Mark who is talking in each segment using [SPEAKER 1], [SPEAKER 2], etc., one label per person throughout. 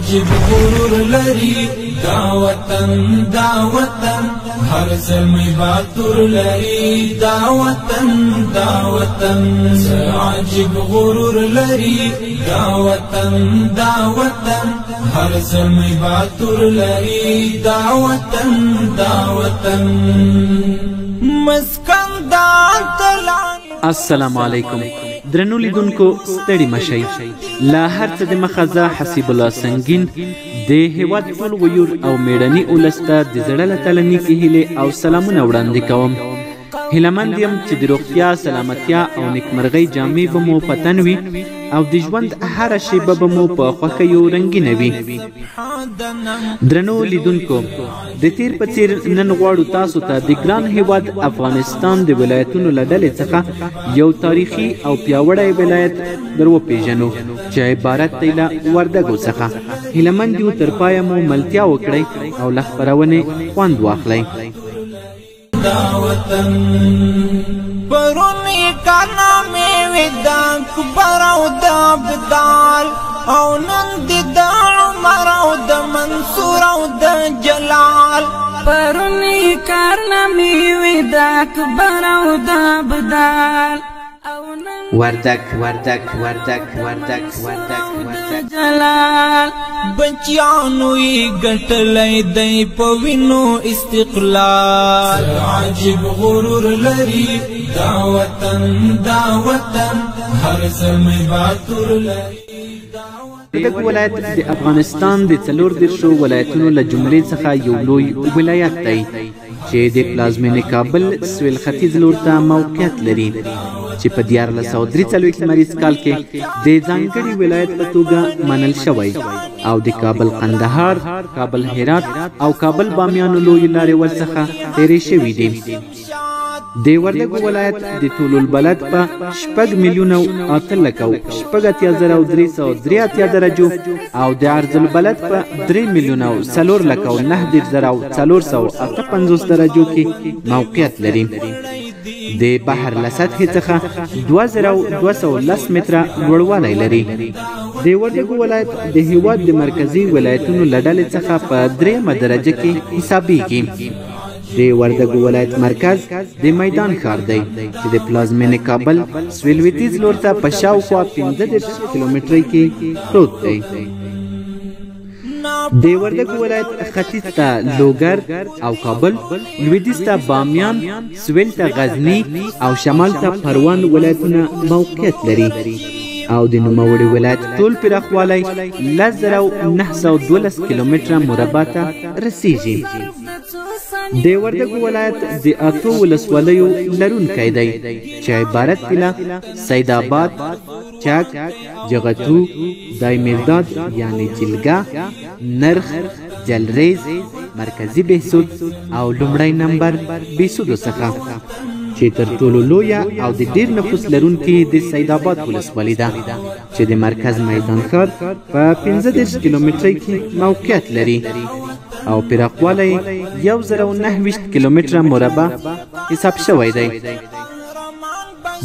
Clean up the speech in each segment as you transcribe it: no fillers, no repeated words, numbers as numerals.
[SPEAKER 1] عجب غرور لري دا وطن هر زلمی باتور لري دا وطن عجب غرور لري دا وطن هر زلمی باتور لري دا وطن مسکن دا تلانی.
[SPEAKER 2] السلام علیکم درنو لیدونکو ستړي مشئ لا هر څه د مخزه حسیب الله سنگین د هیواد ټول ویور او میړني اولسته د زړه له تله نیکې هیلې او سلامونه وړاندې کوم. هیلهمند یم چې د روغتیا سلامتیا او نیکمرغۍ جامې به مو په تن وي او د ژوند هره شیبه به مو په خوښیو رنګینه وي. درنو لیدونکو د تیر په څیر نن غواړو تاسو ته د ګران هیواد افغانستان د ولایتونو له ډلې څخه یو تاریخي او پیاوړی ولایت در وپېژنو چې عبارت دی له وردګو څخه. هیلهمند یو تر پایه مو ملتیا وکړئ او له خپرونې خوند واخلئ.
[SPEAKER 1] دا وطن پرونی کانا میوی دا کبر او دا بدال او نن دی دا عمر او دا منصور او دا جلال.
[SPEAKER 3] پرونی کانا میوی دا کبر او دا بدال
[SPEAKER 2] وردک
[SPEAKER 3] جلال.
[SPEAKER 1] بچیانو ی گٹلی دی پوینو استقلال. عجب غرور لري دا وطن هر زلمی باتور لري.
[SPEAKER 2] وردګ ولایت د افغانستان د 14 ولایتونو له جملې څخه یو لوی ولایت دی چې د پلازمینې کابل سویل ختیځ لور ته موقعیت لري چې په 1443 لمریز کال کې د ځانګړي ولایت په توګه منل شوی او د کابل قندهار، کابل هرات او کابل بامیانو لوی لارې ورڅخه تیرې شوي دي. د وردګ ولایت د طول البلد په 6,08,383,383 درجو او د عرض البلد په 3,04,458 درجو کې موقعیت لري. د بحر له سطحې څخه 2210 متره لوړوالی لري. د وردګ ولایت د هیواد د مرکزي ولایتونو له ډلې څخه په 3مه درجه کې حسابیږي. د وردګ ولایت مرکز د میدان ښار دی چې د پلازمینې کابل سویل لویدیځ لور ته په شاوخوا 15 کیلومترۍ کې پروت دی. د وردګ ولایت ختیځ ته لوګر او کابل، لویدیځ ته بامیان، سویل ته غزني او شمال ته پروان ولایتونه موقعیت لري او د نوموړي ولایت ټول پراخوالی 10,912 کیلومتره مربع ته رسیږي. د وردګ ولایت د 8 ولسوالیو لرونکی دی چې عبارت دی له سید آباد، چک، جغتو، دایمیرداد یعنی جلګه، نرخ، جلریز، مرکزي بهسود او لومړی نمبر بهسودو څخه چې تر ټولو لویه او د ډیر نفوس لرونکي د سید آباد ولسوالي ده چې د مرکز میدان ښار په 15 کیلومترۍ کې موقعیت لري او پراخوالی 1029 کیلومتره مربع حساب شوی دی.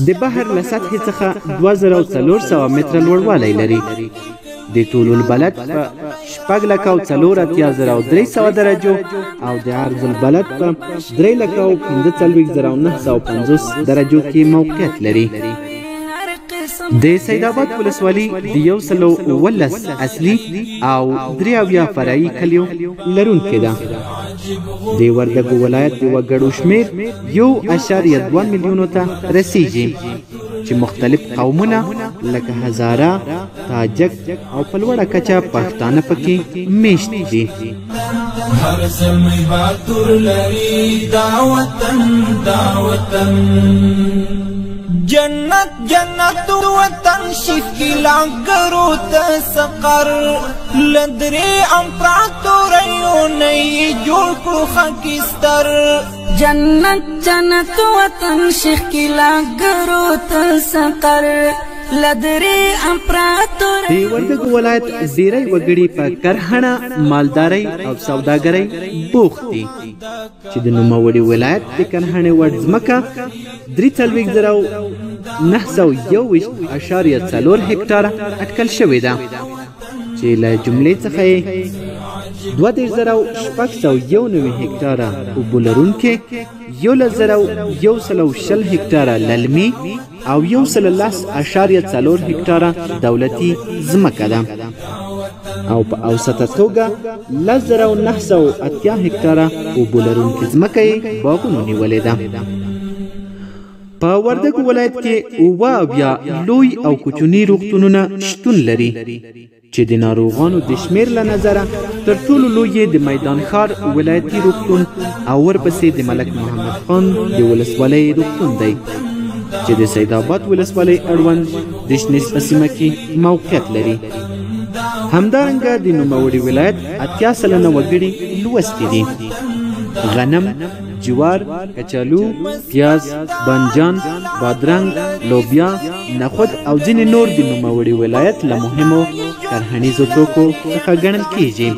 [SPEAKER 2] د بحر له سطحې څخه 2400 متره لوړوالی لري. د طول البلد په 6,04,300 درجو او د عرض البلد په 3,45,950 درجو کې موقعیت لري. د سید آباد ولسوالي د 119 اصلي او 73 فرعي کلیو لرونکې ده. د وردګ ولایت د وګړو شمیر 1.2 میلیونو ته رسیږي چې مختلف قومونه لکه هزاره، تاجک او په لوړه کچه پښتانه پکې میشت دي.
[SPEAKER 1] هر زلمی باتور لري دا وطن جنت وطن شکلا گرو تسقر لدری امپراتوریو نئی جوړ کړو خاکستر.
[SPEAKER 3] جنت وطن شکلا گرو تسقر لدری امپراتور.
[SPEAKER 2] د وردګ ولایت ډیری وګړي په کرهڼه، مالدارۍ او سوداګرۍ بوخت دي چې د نوموړي ولایت د کرهڼې وړ ځمکه 43,921.4 هکټاره اټکل شوې ده چې چې له جملې څخه یې 22,691 هکټاره اوبه لرونکې 11,120 هکټاره للمي او 110.4 هکټاره دولتي ځمکه ده او په اوسطه توګه 10,980 هکټاره اوبه لرونکې ځمکه یې باغونو نیولې ده. په وردګو ولایت کې 7 لوی او کوچني روغتونونه شتون لري چې د ناروغانو د شمیر له نظره تر ټولو لوی د میدان ښار ولایتي روغتون او ورپسې د ملک محمد خان د ولسوالۍ روغتون دی چې د سید آباد ولسوالۍ اړوند د شنیز په سیمه کې موقعیت لري. همدارنګه د نوموړي ولایت 80 سلنه وګړي لوستي دي. غنم، جوار، کچالو، پیاز، بانجان، بادرنګ، لوبیا، نخود او ځینې نور د نوموړي ولایت له مهمو کرهنیزو توکو څخه ګڼل کیږي.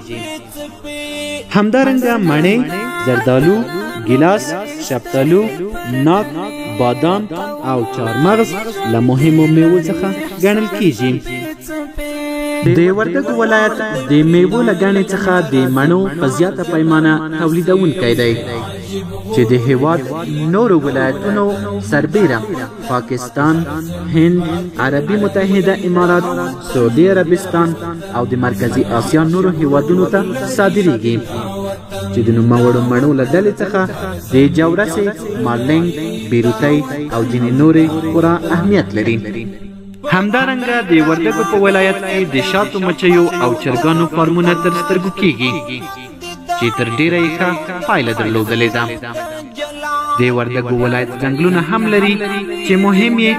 [SPEAKER 2] همدارنګه مڼې، زردالو، ګیلاس، شفتالو، ناک، بادام او چارمغز له مهمو میوو څخه ګڼل کیږي. د وردګو ولایت د میوو له ګڼې څخه د مڼو په زیاته پیمانه تولیدونکی دی چې د هیواد نورو ولایتونو سربیره پاکستان، هند، عربي متحده امارات، سعودي عربستان او د مرکزي اسیا نورو هیوادونو ته صادریږي چې د نوموړو مڼو له ډلې څخه د جورسې، مارلینګ، بیروتۍ او ځینې نورې خورا اهمیت لري. همدارنګه د وردګو په ولایت کې د شاتو، مچیو او چرګانو فارمونه تر سترګو کیږي چې تر ډیره یې ښه پایله درلودلې ده. د وردګو ولایت ځنګلونه هم لري چې مهم یې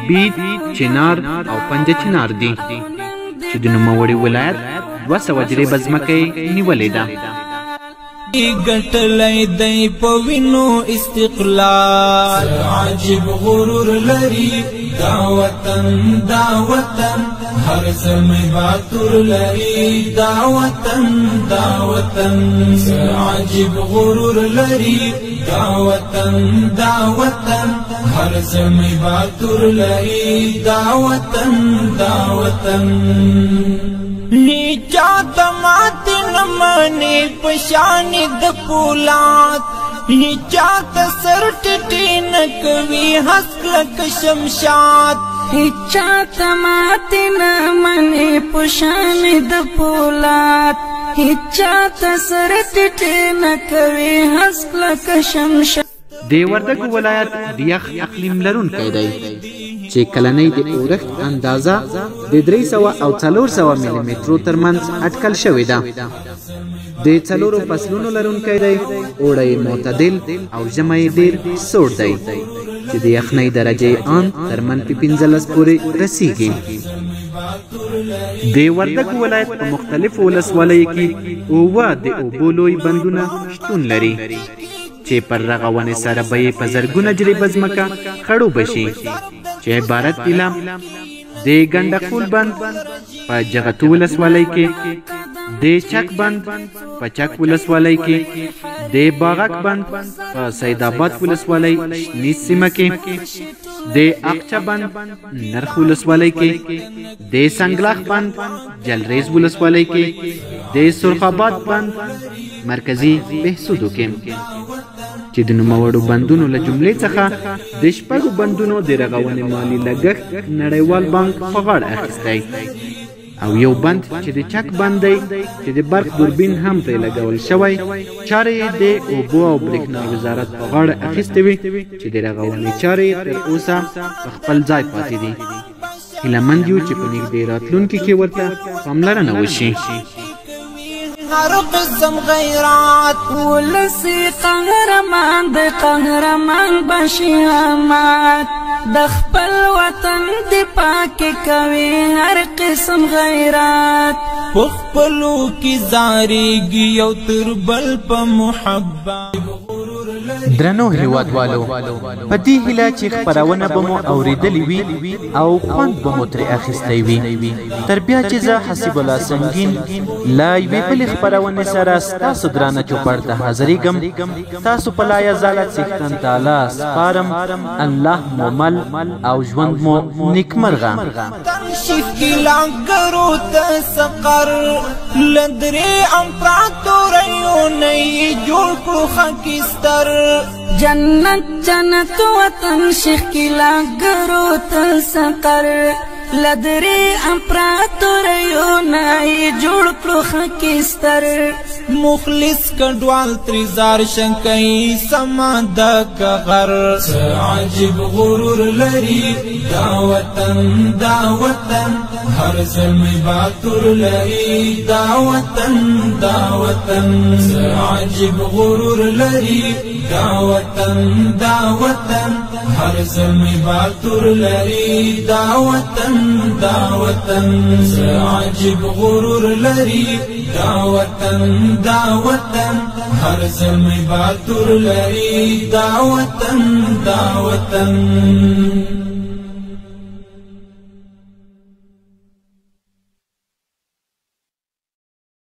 [SPEAKER 2] بید، چنار او پنجه چنار دي چې د نوموړي ولایت 200 جریبه ځمکه یې نیولې ده.
[SPEAKER 1] ګټلای دی په وینو استقلال عجیب غرور لري دا وطن هر زمي باتور لري دا وطن عجیب غرور لري دا وطن هر زمي باتور لري دا وطن نیچا تمات نمانی پشانی د پولاد نیچا تسر ټټی نکوي حسک لک شمشاد
[SPEAKER 3] نیچا تمات نمانی پشانی د پولاد نیچا تسر ټټی نکوي حسک لک شمشاد.
[SPEAKER 2] د وردګو ولایت د یخ اقلیم لرونکی دی چې کلنۍ د اورښت اندازه د 300 او 400 ملي مترو ترمنځ اټکل شوې ده. د 4 فصلونو لرونکی دی، اوړی معتدل او ژمی ډیر سوړ دی چې د یخنۍ درجه ان تر -15 پورې رسیږي. د وردګو ولایت په مختلفو ولسوالیو کې 7 د اوبو لوی بندونه شتون لري چې پر رغونې سره به یې په زرګونه جریبه ځمکه خړوبه شي چې عبارت دي له د ګنډکول بند په جغتو ولسوالۍ کې، د چک بند په چک ولسوالۍ کې، د باغک بند په سید آباد ولسوالۍ شنیز سیمه کې، د اقچه بند نرخ ولسوالۍ کې، د سنگلاخ بند جلریز ولسوالۍ کې، د سرخاباد بند مرکزی بهسودو کې چې د نوموړو بندونو له جملې څخه د 6 بندونو د رغونې مالي لګښت نړیوال بانک په غاړه اخیستی او یو بند چې د چک بند دی چې د برق دوربین هم پرې لګول شوی چارې د اوبو او برېښنا وزارت په غاړه اخیستې وي چې د رغونې چارې تر اوسه په خپل ځای پاتې دي. هیله مند یو چې په نږدې راتلونکي کې ورته پاملرنه وشي.
[SPEAKER 1] هر قسم غیرات
[SPEAKER 3] ولسی قهرمان د قهرمان بشي امات د خپل وطن دفاع کوي هر قسم غیرات
[SPEAKER 1] خپلو کی زاریږي یو تر بل په محبت
[SPEAKER 2] درنو هیوادوالو په دې هیله چې خپرونه به مو اورېدلې وي او خوند به مو ترې اخیستی وي تر بیا چې زه حسیب الله سنګین له یوې بلې خپرونې سره ستاسو درانه چوپړ ته حاضرېږم تاسو په لا یزاله څښتن تعالی سپارم الله مو مل او ژوند مو نیکمرغه
[SPEAKER 1] تنشیف کی لانگرو تسقر لدری امپراتوریو نئی جوڑ کرو خاکستر
[SPEAKER 3] جنت جنت وطن شیخ کی لاگرو تسقر لدری امپراتوریو نئی جوڑ کرو خاکستر
[SPEAKER 1] مخلص کډوال تریزار شنکئی سمادا کغر عجیب غرور لري دا وطن هر زلمی باتور لري دا وطن عجیب غرور لري دا وطن هر زلمی باتور لري دا وطن عجیب غرور لري دا وطن هر زلمی باتور لري دا وطن